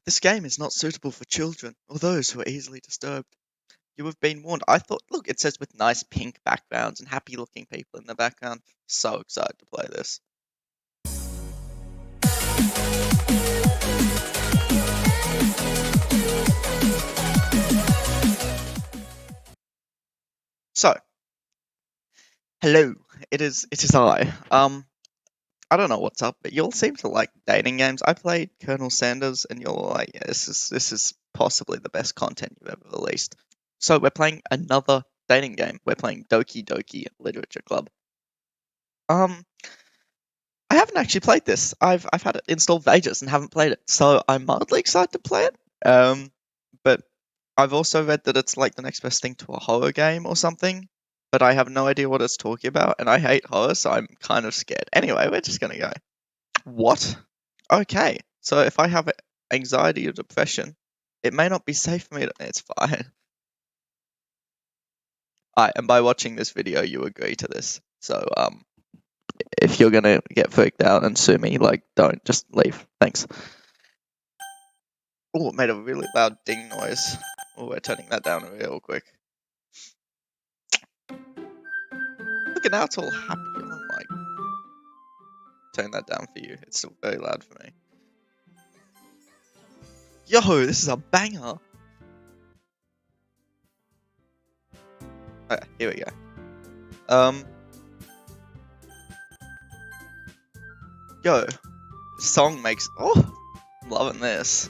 This game is not suitable for children or those who are easily disturbed. You have been warned. I thought, look, it says with nice pink backgrounds and happy looking people in the background. So excited to play this. So, hello. It is I. I don't know what's up, but you all seem to like dating games. I played Colonel Sanders, and you're all like, yeah, this is possibly the best content you've ever released. So we're playing another dating game. We're playing Doki Doki Literature Club. Um, I haven't actually played this. I've had it installed for ages and haven't played it, so I'm mildly excited to play it. But I've also read that it's like the next best thing to a horror game or something. But I have no idea what it's talking about, and I hate horror, so I'm kind of scared. Anyway, we're just gonna go. What? Okay, so if I have anxiety or depression, it may not be safe for me to. It's fine. And by watching this video, you agree to this. So, if you're gonna get freaked out and sue me, like, don't just leave. Thanks. Oh, it made a really loud ding noise. Oh, we're turning that down real quick. Look at now, it's all happy. I'm like, turn that down for you. It's still very loud for me. Yo, this is a banger. Okay, here we go. Yo, the song makes. Oh, I'm loving this.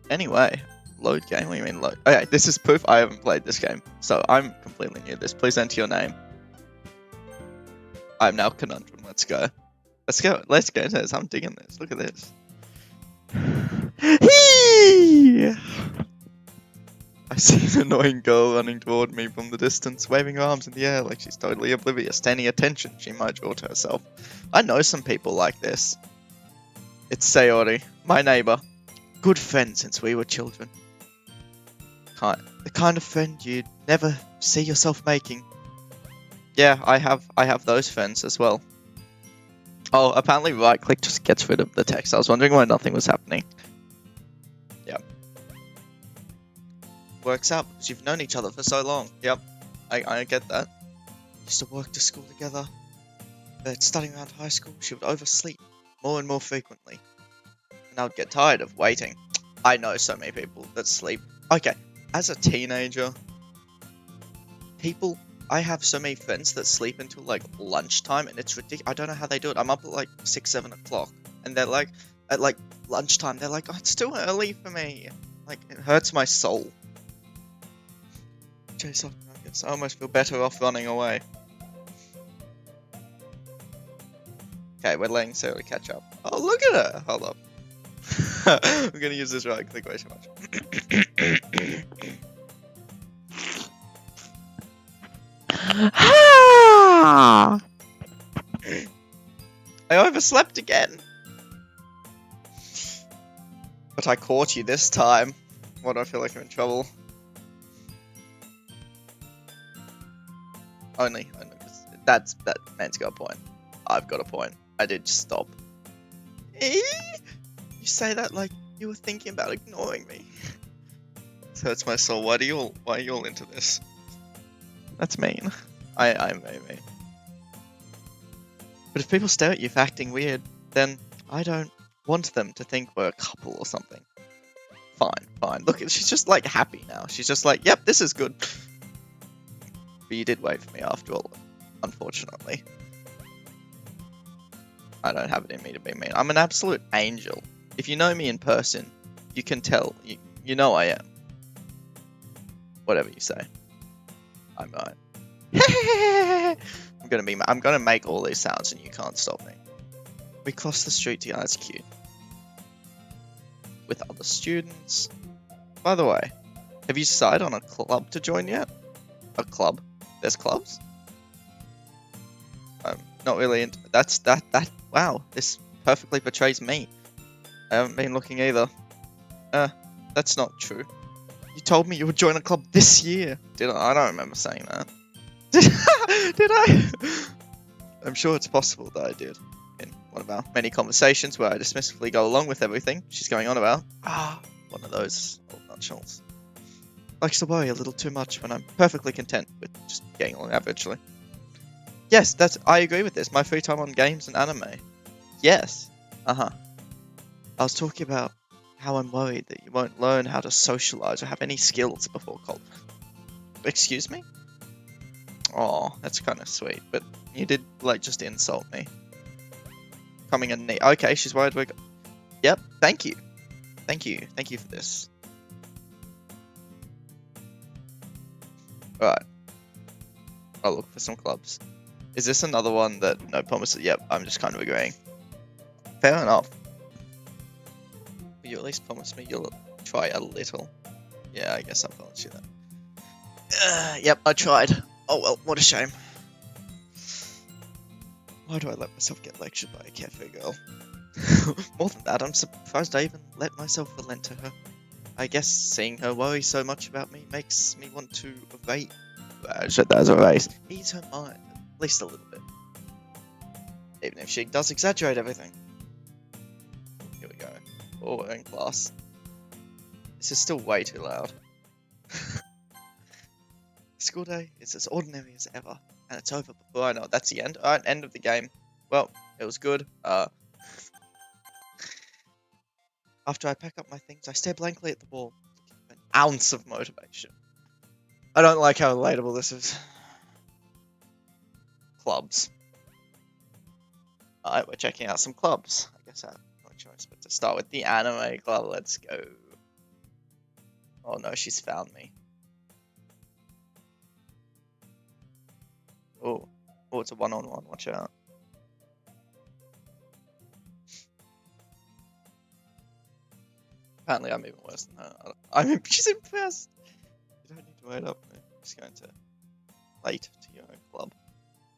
Anyway, load game. What do you mean load? Okay, this is proof I haven't played this game, so I'm completely new to this. Please enter your name. I'm now Conundrum. Let's go. Let's go. Let's go into this. I'm digging this. Look at this. I see an annoying girl running toward me from the distance, waving her arms in the air like she's totally oblivious to any attention she might draw to herself. I know some people like this. It's Sayori, my neighbor. Good friend since we were children. The kind of friend you'd never see yourself making. Yeah, I have those friends as well. Oh, apparently right click just gets rid of the text. I was wondering why nothing was happening. Yep. Works out because you've known each other for so long. Yep. I get that. Used to work to school together. But studying around high school, she would oversleep more and more frequently. And I would get tired of waiting. I know so many people that sleep. Okay, as a teenager, I have so many friends that sleep until like lunchtime, and it's ridiculous. I don't know how they do it. I'm up at like 6, 7 o'clock, and they're like, at like lunchtime, they're like, oh, it's too early for me. Like, it hurts my soul. Chase off nuggets. I almost feel better off running away. Okay, we're letting Sarah catch up. Oh, look at her! Hold up. I'm gonna use this right click way too much. I overslept again. But I caught you this time. Why do I feel like I'm in trouble? Only that man's got a point. I've got a point. I did stop. You say that like you were thinking about ignoring me. This hurts my soul. Why are you all into this? That's mean. I'm very mean. But if people stare at you for acting weird, then I don't want them to think we're a couple or something. Fine. Look, she's just like happy now. She's just like, yep, this is good. But you did wait for me after all, unfortunately. I don't have it in me to be mean. I'm an absolute angel. If you know me in person, you can tell. You know I am. Whatever you say. I'm right. I'm gonna make all these sounds and you can't stop me. We crossed the street together. That's cute. With other students. By the way, have you decided on a club to join yet? A club? There's clubs? I'm not really into that. Wow, this perfectly portrays me. I haven't been looking either. That's not true. You told me you would join a club this year. Did I? I don't remember saying that. Did I? I'm sure it's possible that I did. In one of our many conversations where I dismissively go along with everything she's going on about. One of those old nutshells. Likes to worry a little too much when I'm perfectly content with just getting along averagely. Yes, I agree with this. My free time on games and anime. Yes. I was talking about how I'm worried that you won't learn how to socialize or have any skills before college. Excuse me? Oh, that's kind of sweet, but you did, like, just insult me. Coming in neat. Okay, she's worried we're... Yep, thank you. Thank you. Thank you for this. Alright. I'll look for some clubs. Is this another one that no promises? Yep, I'm just kind of agreeing. Fair enough. Will you at least promise me you'll try a little? Yeah, I guess I'll promise you that. Yep, I tried. Oh well, what a shame. Why do I let myself get lectured by a carefree girl? More than that, I'm surprised I even let myself relent to her. I guess seeing her worry so much about me makes me want to evade. I said that as a race. Ease her mind, at least a little bit. Even if she does exaggerate everything. Here we go. Oh, we're in class. This is still way too loud. School day is as ordinary as ever, and it's over before I know it. That's the end. Alright, end of the game. Well, it was good. After I pack up my things, I stare blankly at the wall, looking for an ounce of motivation. I don't like how relatable this is. Clubs. Alright, we're checking out some clubs. I guess I have no choice but to start with the anime club. Let's go. Oh no, she's found me. Oh, it's a one-on-one. Watch out. Apparently, I'm even worse than her. She's impressed. You don't need to wait up. I'm just going to late to your own club.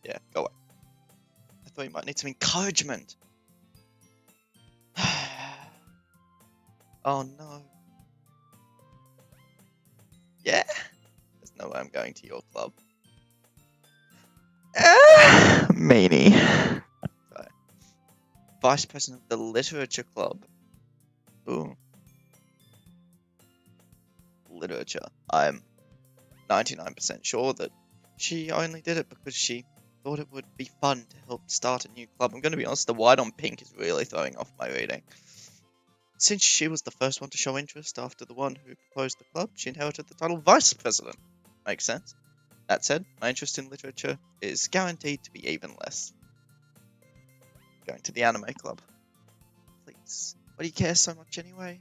Yeah, go away. I thought you might need some encouragement. Oh no. Yeah. There's no way I'm going to your club. Meanie. Sorry. Vice President of the Literature Club. Ooh. Literature. I'm 99% sure that she only did it because she thought it would be fun to help start a new club. I'm going to be honest, the white on pink is really throwing off my reading. Since she was the first one to show interest after the one who proposed the club, she inherited the title Vice President. Makes sense. That said, my interest in literature is guaranteed to be even less. Going to the anime club. Please. Why do you care so much anyway?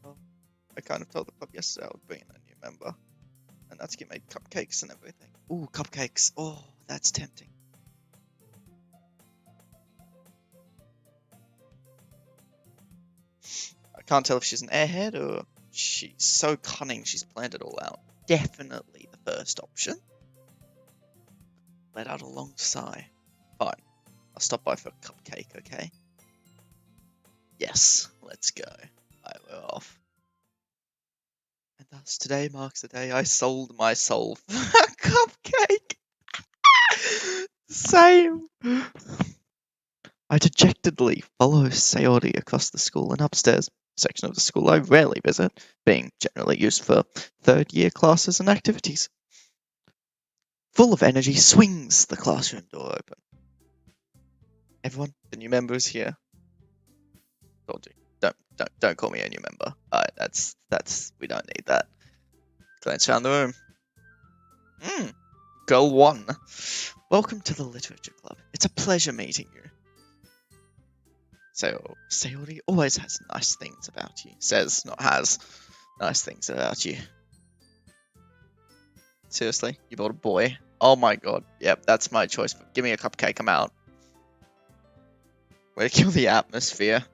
Well, I kind of told the club yesterday I would bring in a new member. And Natsuki made cupcakes and everything. Ooh, cupcakes. Oh, that's tempting. I can't tell if she's an airhead or she's so cunning she's planned it all out. Definitely the first option. Let out a long sigh. Fine. I'll stop by for a cupcake, okay? Yes, let's go. Alright, we're off. And thus, today marks the day I sold my soul for a cupcake! Same! I dejectedly follow Sayori across the school and upstairs, a section of the school I rarely visit, being generally used for third-year classes and activities. Full of energy, swings the classroom door open. Everyone, the new member is here. Told you. Don't call me a new member. Alright, that's we don't need that. Glance around the room. Girl 1. Welcome to the Literature Club. It's a pleasure meeting you. So, Sayori always has nice things about you. Says, not has, nice things about you. Seriously? You bought a boy? Oh my god. Yep, that's my choice. Give me a cupcake, I'm out. Way to kill the atmosphere.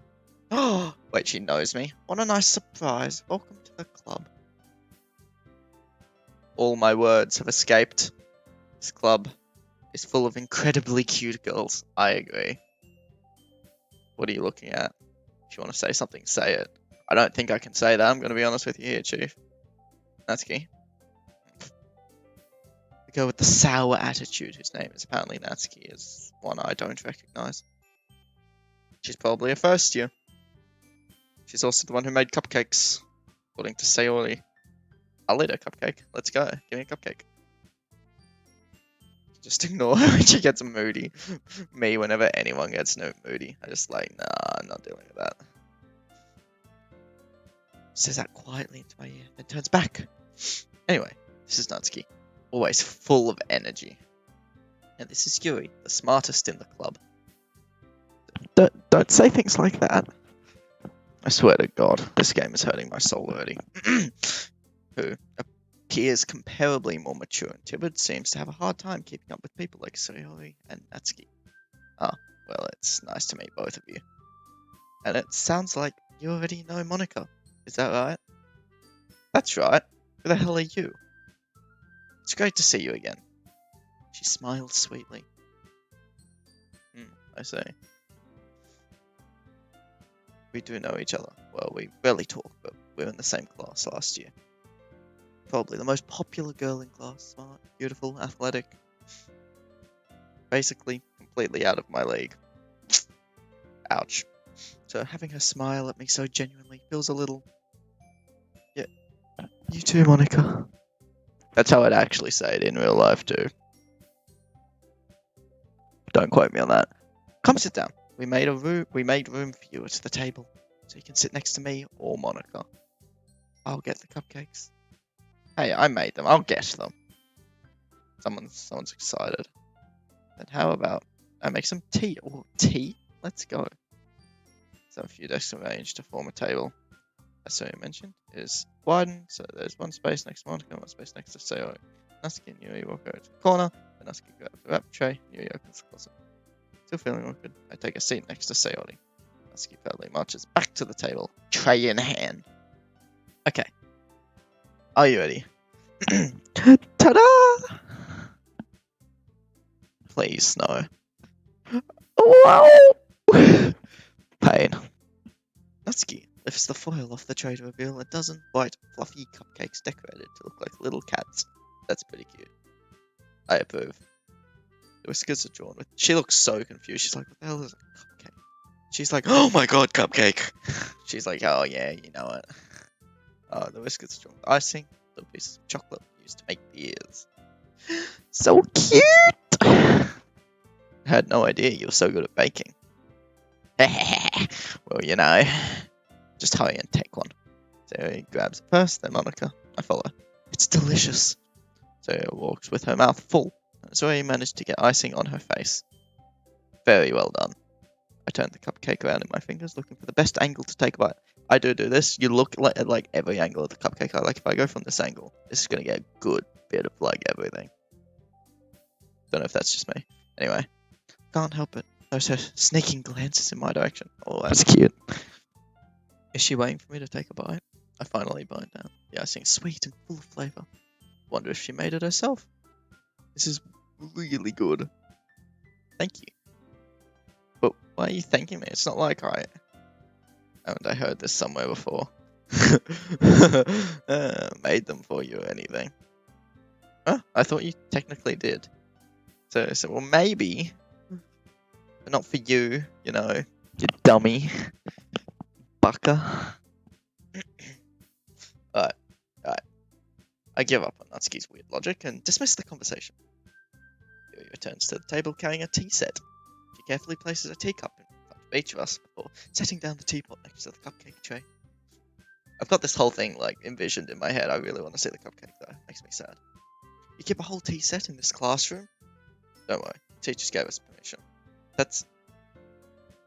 Oh, wait, she knows me. What a nice surprise. Welcome to the club. All my words have escaped. This club is full of incredibly cute girls. I agree. What are you looking at? If you want to say something, say it. I don't think I can say that. I'm going to be honest with you here, Chief. Natsuki. The girl with the sour attitude, whose name is apparently Natsuki, is one I don't recognize. She's probably a first year. She's also the one who made cupcakes, according to Sayori. I'll eat a cupcake. Let's go. Give me a cupcake. Just ignore her when she gets moody. Me, whenever anyone gets moody, I just like, nah, I'm not dealing with that. Says that quietly into my ear, then turns back. Anyway, this is Natsuki. Always full of energy. And this is Yuri, the smartest in the club. Don't say things like that. I swear to God, this game is hurting my soul already. Who appears comparably more mature and timid, seems to have a hard time keeping up with people like Sayori and Natsuki. Ah, well, it's nice to meet both of you. And it sounds like you already know Monica. Is that right? That's right. Who the hell are you? It's great to see you again. She smiled sweetly. I say. We do know each other. Well, we rarely talk, but we were in the same class last year. Probably the most popular girl in class. Smart, beautiful, athletic. Basically, completely out of my league. Ouch. So having her smile at me so genuinely feels a little... Yeah. You too, Monica. That's how I'd actually say it in real life, too. Don't quote me on that. Come sit down. We made room for you at the table, so you can sit next to me or Monica. I'll get the cupcakes. Hey, I made them. I'll get them. Someone's excited. Then how about I make some tea? Oh, tea? Let's go. So a few desks arranged to form a table. As Sayori mentioned, is widened, so there's one space next to Monica, one space next to Sayori. Natsuki and Yuri walk over to the corner, and Natsuki grabs the wrap tray, Yuri opens the closet. Still feeling awkward, I take a seat next to Sayori. Natsuki proudly marches back to the table, tray in hand. Okay. Are you ready? Ta-da! Please, no. Wow! Pain. Natsuki lifts the foil off the tray to reveal a dozen white, fluffy cupcakes decorated to look like little cats. That's pretty cute. I approve. The whiskers are drawn with. She looks so confused. She's like, what the hell is a cupcake? She's like, oh my god, cupcake! She's like, oh yeah, you know it. The whiskers are drawn with icing, little pieces of chocolate used to make beers. So cute! I had no idea you were so good at baking. Well, you know. Just hurry and take one. So he grabs it first, then Monica. I follow. It's delicious. So he walks with her mouth full. So he managed to get icing on her face. Very well done. I turn the cupcake around in my fingers, looking for the best angle to take a bite. I do this. You look at like every angle of the cupcake. I like if I go from this angle, this is gonna get a good bit of like everything. Don't know if that's just me. Anyway, can't help it. Those her sneaking glances in my direction. Oh, that's cute. Is she waiting for me to take a bite? I finally bite down. The icing is sweet and full of flavour. Wonder if she made it herself. This is really good. Thank you. But why are you thanking me? It's not like haven't I heard this somewhere before? Made them for you or anything. Huh? I thought you technically did. So well maybe. But not for you, you know. You dummy. Bucker. Alright. I give up on Natsuki's weird logic and dismiss the conversation. Yuri returns to the table carrying a tea set. She carefully places a teacup in front of each of us before setting down the teapot next to the cupcake tray. I've got this whole thing like envisioned in my head. I really want to see the cupcake though. It makes me sad. You keep a whole tea set in this classroom? Don't worry, teachers gave us permission. That's...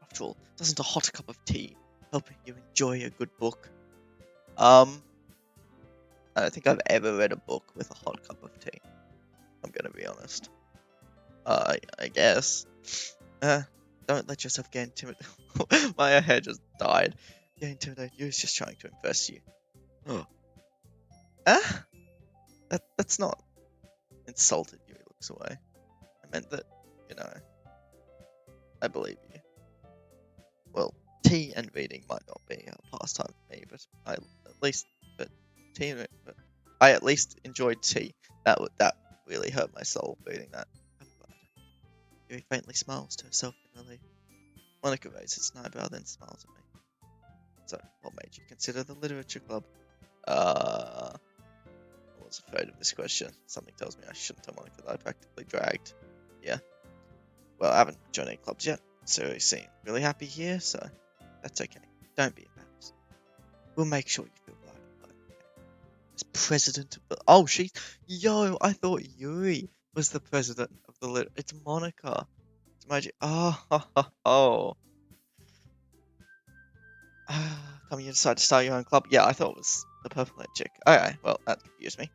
After all, doesn't a hot cup of tea help you enjoy a good book? I don't think I've ever read a book with a hot cup of tea. I'm gonna be honest. I guess. Don't let yourself get intimidated. My hair just died. Get intimidated. You're just trying to impress you. Oh. That's not insulted. Yuri looks away. I meant that, you know, I believe you. Well, tea and reading might not be a pastime for me, but I at least enjoyed tea. That really hurt my soul reading that. I'm glad. Yuri faintly smiles to herself in relief. Monica raises an eyebrow, then smiles at me. So, what made you consider the literature club? I was afraid of this question. Something tells me I shouldn't tell Monica that I practically dragged. Yeah. Well, I haven't joined any clubs yet, so you seem really happy here, so that's okay. Don't be embarrassed. We'll make sure you feel right. As president of the... Oh, Yo, I thought Yuri was the president of the... It's Monica. It's magic. Oh. Come, you decide to start your own club? Yeah, I thought it was the purple head chick. Okay, well, that confused me.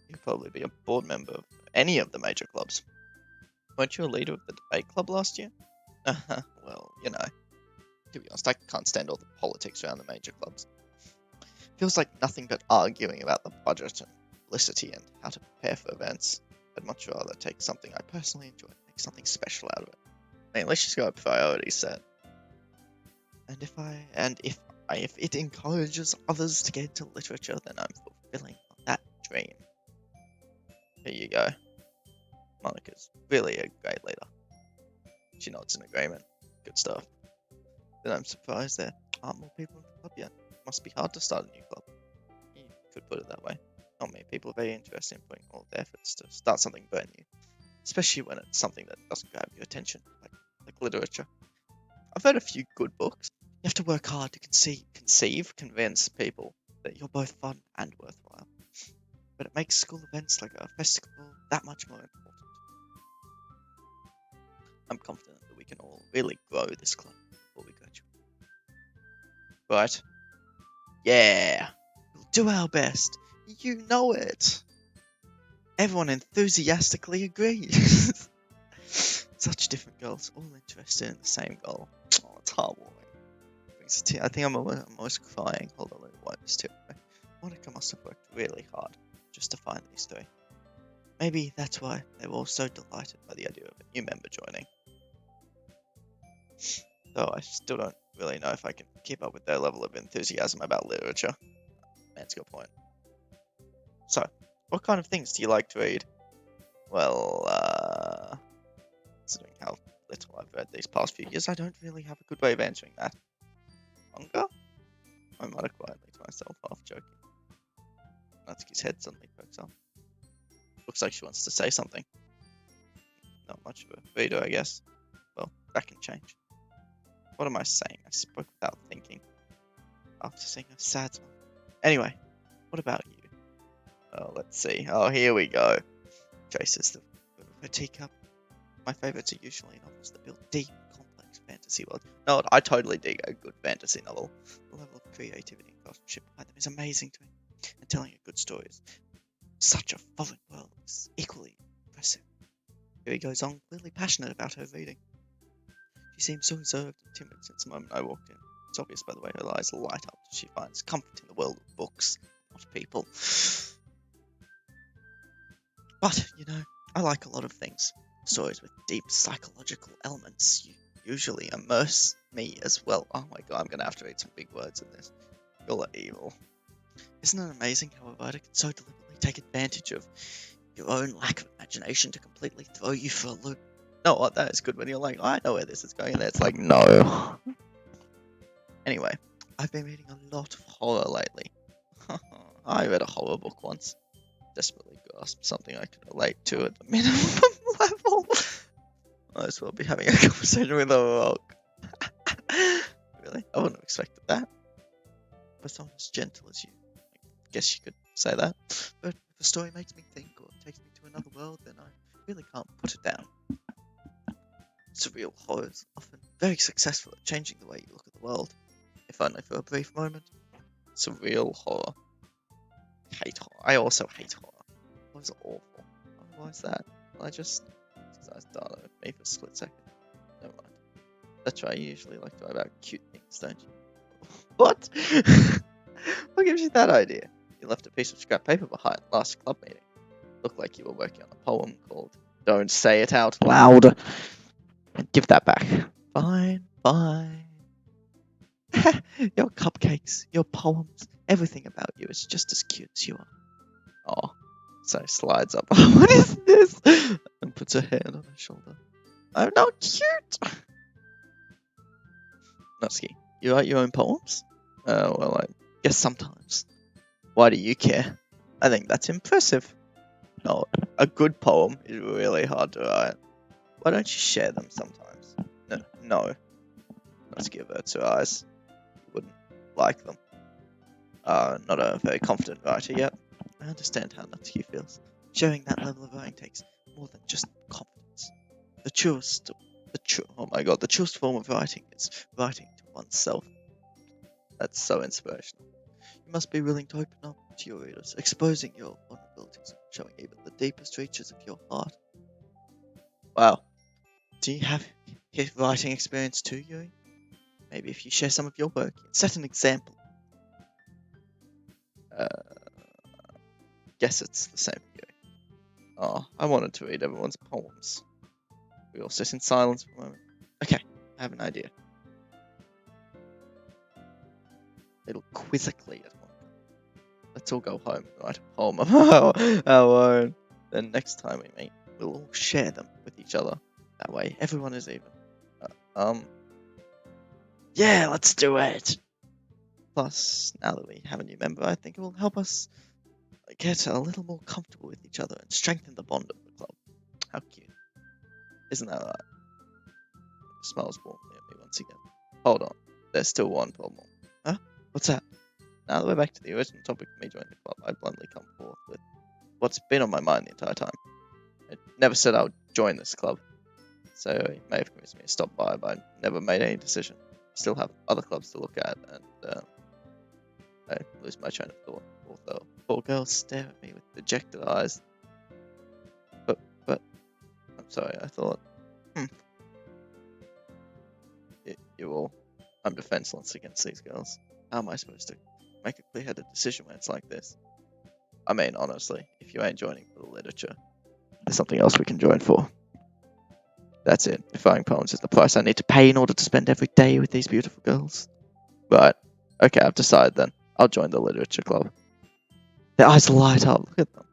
You could probably be a board member of any of the major clubs. Weren't you a leader of the debate club last year? Well, you know. To be honest, I can't stand all the politics around the major clubs. Feels like nothing but arguing about the budget and publicity and how to prepare for events. I'd much rather take something I personally enjoy and make something special out of it. I mean, let's just go with priorities set. And if it encourages others to get into literature, then I'm fulfilling that dream. Here you go. Monica's really a great leader. She nods in agreement. Good stuff. Then I'm surprised there aren't more people in the club yet. It must be hard to start a new club. You could put it that way. Not many people are very interested in putting all their efforts to start something brand new. Especially when it's something that doesn't grab your attention, like literature. I've read a few good books. You have to work hard to convince people that you're both fun and worthwhile. But it makes school events like a festival that much more important. I'm confident that we can all really grow this club before we graduate. Right? Yeah! We'll do our best. You know it! Everyone enthusiastically agrees. Such different girls, all interested in the same goal. Oh, it's heartwarming. I think I'm almost crying. Hold on, let me wipe this tear away. Monica must have worked really hard just to find these three. Maybe that's why they were all so delighted by the idea of a new member joining. Though I still don't really know if I can keep up with their level of enthusiasm about literature. Man's got a point. So, what kind of things do you like to read? Well, considering how little I've read these past few years, I don't really have a good way of answering that. Manga? I might have quietly to myself, half joking. Natsuki's head suddenly perks up. Looks like she wants to say something. Not much of a reader, I guess. Well, that can change. What am I saying? I spoke without thinking. After seeing a sad smile. Anyway, what about you? Oh, let's see. Oh, here we go. Traces the her teacup. My favourites are usually novels that build deep, complex fantasy worlds. No, I totally dig a good fantasy novel. The level of creativity and craftsmanship behind them is amazing to me. And telling a good story is such a foreign world is equally impressive. Here he goes on, clearly passionate about her reading. She seems so reserved and timid since the moment I walked in. It's obvious by the way her eyes light up that she finds comfort in the world of books, not people. But, you know, I like a lot of things. Stories with deep psychological elements usually immerse me as well. Oh my god, I'm gonna have to read some big words in this. You're evil. Isn't it amazing how a writer can so deliberately take advantage of your own lack of imagination to completely throw you for a loop? No, what, that is good when you're like, I know where this is going, and it's like, no. Anyway, I've been reading a lot of horror lately. I read a horror book once. Desperately grasped something I could relate to at the minimum level. Might as well be having a conversation with a rock. Really? I wouldn't have expected that. For someone as gentle as you, I guess you could say that. But if a story makes me think or takes me to another world, then I really can't put it down. Surreal horror is often very successful at changing the way you look at the world, if only for a brief moment. Surreal horror. Hate horror. I also hate horror. It was awful. Why is that? I just started with me for a split second. Never mind. That's right, you usually like to write about cute things, don't you? What? What gives you that idea? You left a piece of scrap paper behind last club meeting. Looked like you were working on a poem called Don't Say It Out Loud. Give that back. Fine. Your cupcakes, your poems, everything about you is just as cute as you are. Oh, So slides up. What is this? And puts her hand on her shoulder. I'm not cute. Natsuki, you write your own poems? Well, I guess sometimes. Why do you care? I think that's impressive. No, a good poem is really hard to write. Why don't you share them sometimes? No. Natsuki averts her eyes. Wouldn't like them. Not a very confident writer yet. I understand how Natsuki feels. Sharing that level of writing takes more than just confidence. The truest form of writing is writing to oneself. That's so inspirational. You must be willing to open up to your readers, exposing your vulnerabilities and showing even the deepest reaches of your heart. Wow. Do you have writing experience too, Yuri? Maybe if you share some of your work, set an example. Guess it's the same, Yuri. Oh, I wanted to read everyone's poems. We all sit in silence for a moment. Okay, I have an idea. They look quizzically at one another. Let's all go home and write a poem of our own. Then next time we meet, we'll all share them with each other. That way, everyone is even. Yeah, let's do it! Plus, now that we have a new member, I think it will help us get a little more comfortable with each other and strengthen the bond of the club. How cute. Isn't that right? He smiles warmly at me once again. Hold on, there's still one problem. Huh? What's that? Now that we're back to the original topic of me joining the club, I bluntly come forth with what's been on my mind the entire time. I never said I would join this club, so you may have convinced me to stop by, but I never made any decision. Still have other clubs to look at, and I lose my train of thought. Although poor girls stare at me with dejected eyes. But I'm sorry. I thought, you all. I'm defenseless against these girls. How am I supposed to make a clear-headed decision when it's like this? I mean, honestly, if you ain't joining for the literature, there's something else we can join for. That's it. If writing poems is the price I need to pay in order to spend every day with these beautiful girls. Right. Okay, I've decided then. I'll join the literature club. Their eyes light up. Look at them.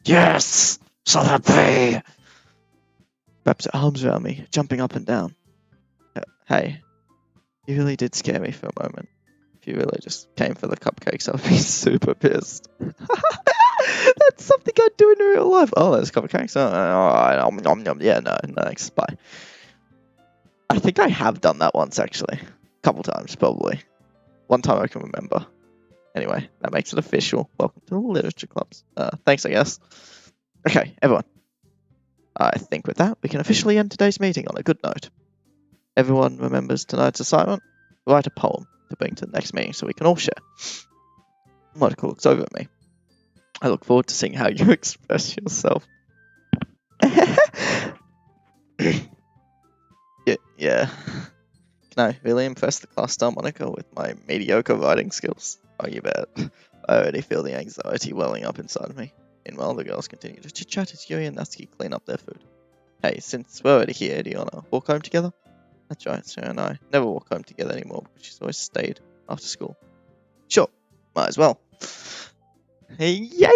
Yes! So happy! Wraps her arms around me, jumping up and down. Hey, you really did scare me for a moment. If you really just came for the cupcakes, I'd be super pissed. That's something I'd do in real life. Oh, there's cupcakes. Yeah, no, thanks. Bye. I think I have done that once, actually. A couple times, probably. One time I can remember. Anyway, that makes it official. Welcome to the literature clubs. Thanks, I guess. Okay, everyone. I think with that, we can officially end today's meeting on a good note. Everyone remembers tonight's assignment? Write a poem to bring to the next meeting so we can all share. Monica looks over at me. I look forward to seeing how you express yourself. Yeah. Can I really impress the class star Monica with my mediocre writing skills? Oh, you bet. I already feel the anxiety welling up inside me. Meanwhile, the girls continue to chit-chat as Yuri and Natsuki clean up their food. Hey, since we're already here, do you wanna walk home together? That's right, Sarah and I never walk home together anymore because she's always stayed after school. Sure, might as well. Hey, yay!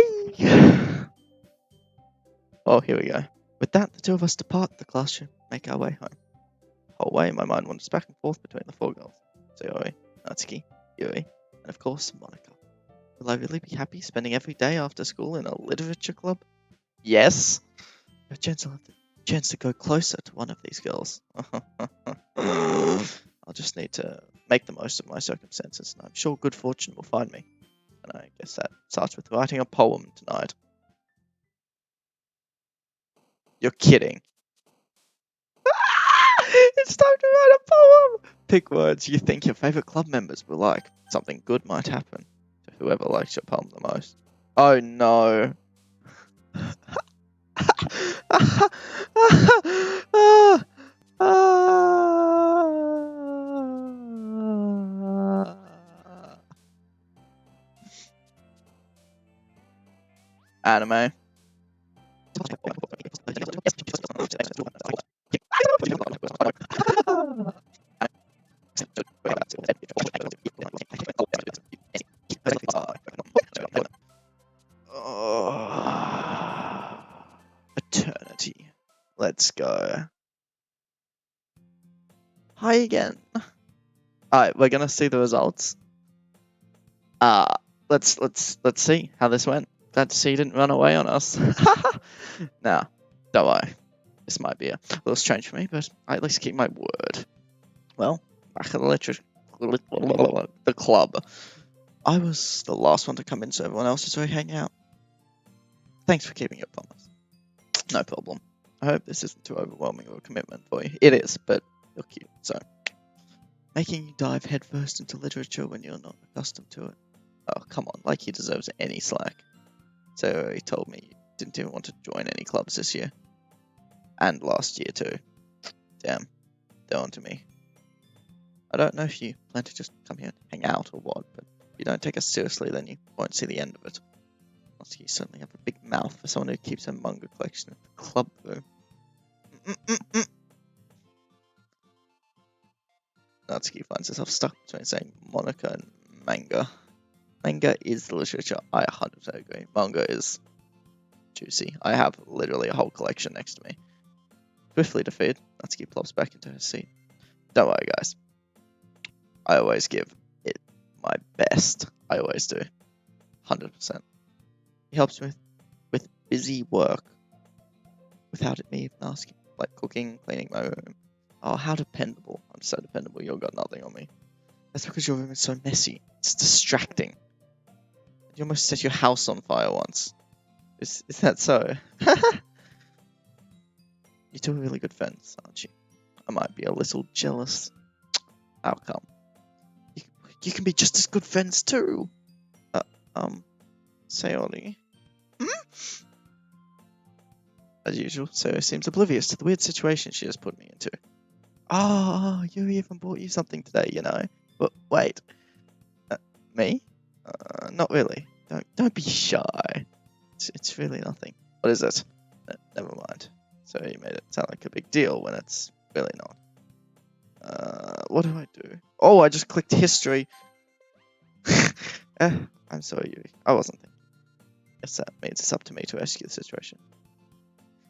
Oh, here we go. With that, the two of us depart the classroom, make our way home. The whole way, my mind wanders back and forth between the four girls. Sayori, Natsuki, Yuri, and of course, Monica. Will I really be happy spending every day after school in a literature club? Yes. A chance I'll have the chance to go closer to one of these girls. I'll just need to make the most of my circumstances, and I'm sure good fortune will find me. And I guess that starts with writing a poem tonight. You're kidding. It's time to write a poem! Pick words you think your favourite club members will like. Something good might happen to whoever likes your poem the most. Oh no. Anime. Let's go. Hi again. Alright, we're gonna see the results. Let's see how this went. Glad to see you didn't run away on us. Nah, don't worry. This might be a little strange for me, but I at least keep my word. Well, back at the club. I was the last one to come in, so everyone else is already hanging out. Thanks for keeping your promise. No problem. I hope this isn't too overwhelming of a commitment for you. It is, but you're cute, so. Making you dive headfirst into literature when you're not accustomed to it. Oh, come on, like he deserves any slack. So he told me you didn't even want to join any clubs this year. And last year too. Damn, they're on to me. I don't know if you plan to just come here and hang out or what, but if you don't take us seriously, then you won't see the end of it. Also, you certainly have a big mouth for someone who keeps a manga collection in the club room. Natsuki finds herself stuck between saying Monica and manga. Manga is literature, I 100% agree. Manga is juicy. I have literally a whole collection next to me. Swiftly defeated, Natsuki plops back into her seat. Don't worry, guys. I always give it my best. I always do. 100%. He helps me with busy work without it me even asking. Like cooking, cleaning my room. Oh, how dependable. I'm so dependable, you've got nothing on me. That's because your room is so messy. It's distracting. You almost set your house on fire once. Is that so? You're two really good friends, aren't you? I might be a little jealous. How come? You can be just as good friends too. Sayori. As usual, Sayori seems oblivious to the weird situation she just put me into. Oh, Yuri even bought you something today, you know. But wait, me? Not really. Don't be shy. It's really nothing. What is it? Never mind. So you made it sound like a big deal when it's really not. What do I do? Oh, I just clicked history. I'm sorry, Yuri. I wasn't thinking. Guess that means it's up to me to rescue the situation.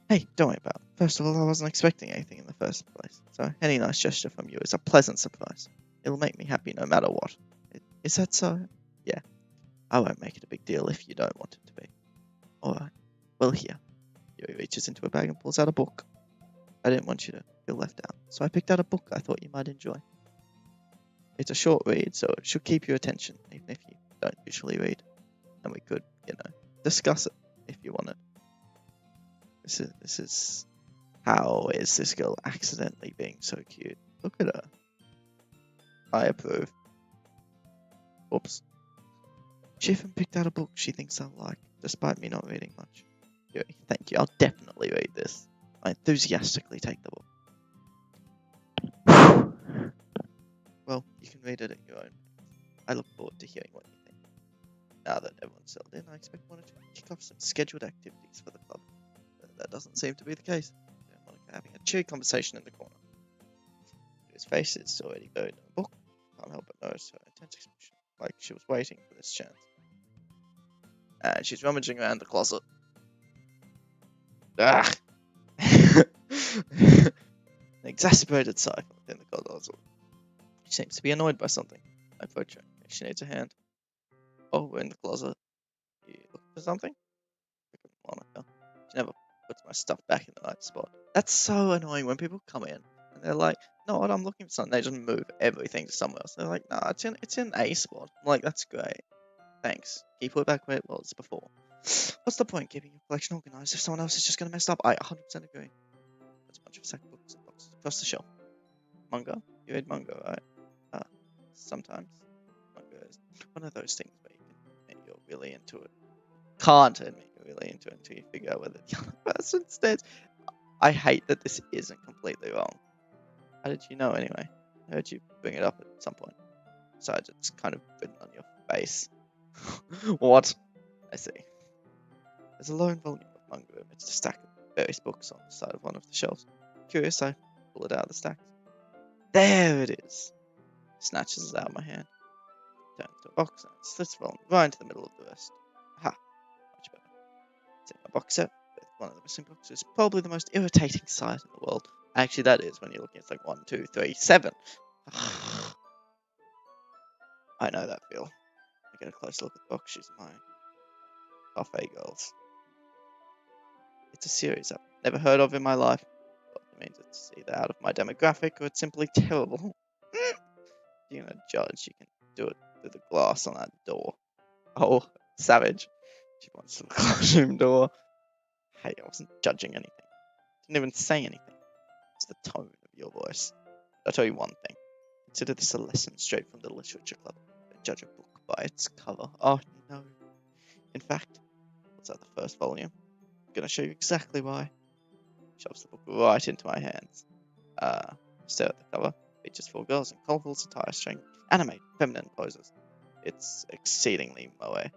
Hey, don't worry about it. First of all, I wasn't expecting anything in the first place, so any nice gesture from you is a pleasant surprise. It'll make me happy no matter what. Is that so? Yeah. I won't make it a big deal if you don't want it to be. Alright. Well, here. Yuri reaches into a bag and pulls out a book. I didn't want you to feel left out, so I picked out a book I thought you might enjoy. It's a short read, so it should keep your attention, even if you don't usually read. And we could, discuss it if you wanted. This is how is this girl accidentally being so cute? Look at her. I approve. Whoops. She even picked out a book she thinks I'll like, despite me not reading much. Thank you. I'll definitely read this. I enthusiastically take the book. Well, you can read it at your own pace. I look forward to hearing what you think. Now that everyone's settled in, I expect Monica to kick off some scheduled activities for the club. But that doesn't seem to be the case. Monica having a cheery conversation in the corner. His face is already buried in the book. Can't help but notice her intense expression, like she was waiting for this chance. And she's rummaging around the closet. Ah! An exasperated sigh from within the closet. She seems to be annoyed by something. I approach her. She needs a hand. Oh, we're in the closet. You looking for something? Monica. She never puts my stuff back in the right spot. That's so annoying when people come in and they're like, no, what I'm looking for something. They just move everything to somewhere else. They're like, nah, it's in a spot. I'm like, that's great. Thanks. Can you put it back where it was before? What's the point keeping your collection organized if someone else is just going to mess up? I 100% agree. There's a bunch of sack books and boxes across the shelf. Manga? You read manga, right? Sometimes. Manga is one of those things where you can admit you're really into it. Can't admit you're really into it until you figure out whether the other person stands. I hate that this isn't completely wrong. How did you know anyway? I heard you bring it up at some point. Besides, it's kind of written on your face. What? I see. There's a lone volume of manga amidst a stack of various books on the side of one of the shelves. Curious, I pull it out of the stacks. There it is! Snatches it out of my hand. Turns to a box and slits the volume right into the middle of the rest. Aha! Much better. Take my box set with one of the missing books is probably the most irritating sight in the world. Actually, that is when you're looking. It's like 1, 2, 3, 7. I know that feel. I get a close look at the book. She's my buffet girls. It's a series I've never heard of in my life. Well, it means it's either out of my demographic or it's simply terrible. If you're gonna judge, you can do it through the glass on that door. Oh, savage. She points to the classroom door. Hey, I wasn't judging anything. Didn't even say anything. It's the tone of your voice. I'll tell you one thing. Consider this a lesson straight from the literature club. Don't judge a book by its cover. Oh, no. In fact, what's that, the first volume? I'm gonna show you exactly why. Shoves the book right into my hands. Stare at the cover. Features 4 girls in colorful attire showing anime, feminine poses. It's exceedingly moe.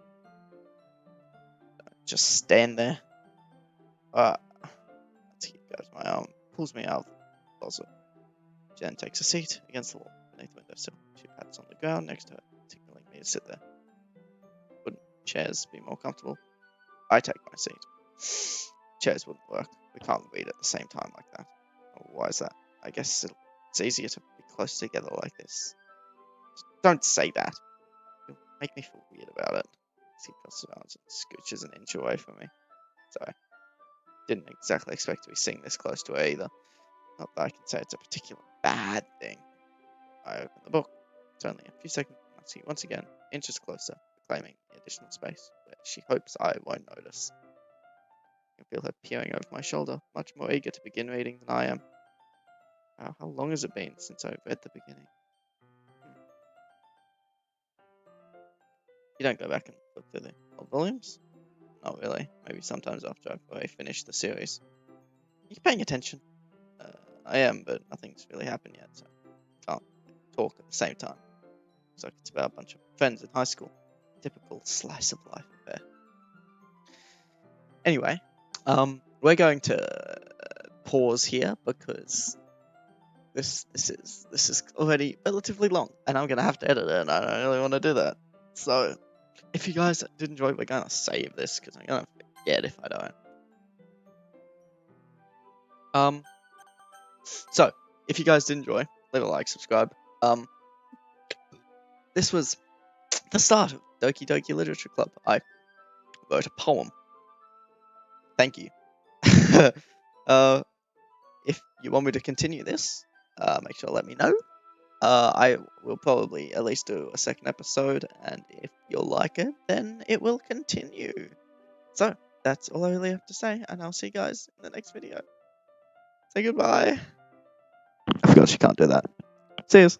Just stand there. He grabs my arm, pulls me out of the closet. Jen takes a seat against the wall beneath the windowsill. She pats on the ground next to her, signaling me to sit there. Wouldn't chairs be more comfortable? I take my seat. Chairs wouldn't work. We can't read at the same time like that. Oh, why is that? I guess it's easier to be close together like this. Don't say that. You'll make me feel weird about it. He crosses his arms and scooches an inch away from me. Sorry. Didn't exactly expect to be sitting this close to her either. Not that I can say it's a particular bad thing. I open the book. It's only a few seconds and I see once again, inches closer, reclaiming the additional space where she hopes I won't notice. I can feel her peering over my shoulder, much more eager to begin reading than I am. How long has it been since I've read the beginning? You don't go back and look through the old volumes? Not really. Maybe sometimes after I've already finished the series. Are you paying attention? I am, but nothing's really happened yet, so I can't talk at the same time. Looks like it's about a bunch of friends in high school. Typical slice of life affair. Anyway, we're going to pause here because this is already relatively long, and I'm gonna have to edit it, and I don't really want to do that. So, if you guys did enjoy, we're gonna save this because I'm gonna forget if I don't. So if you guys did enjoy, leave a like, subscribe. This was the start of Doki Doki Literature Club. I wrote a poem. Thank you. If you want me to continue this, make sure to let me know. I will probably at least do a second episode, and if you'll like it, then it will continue. So, that's all I really have to say, and I'll see you guys in the next video. Say goodbye. I forgot she can't do that. See yous.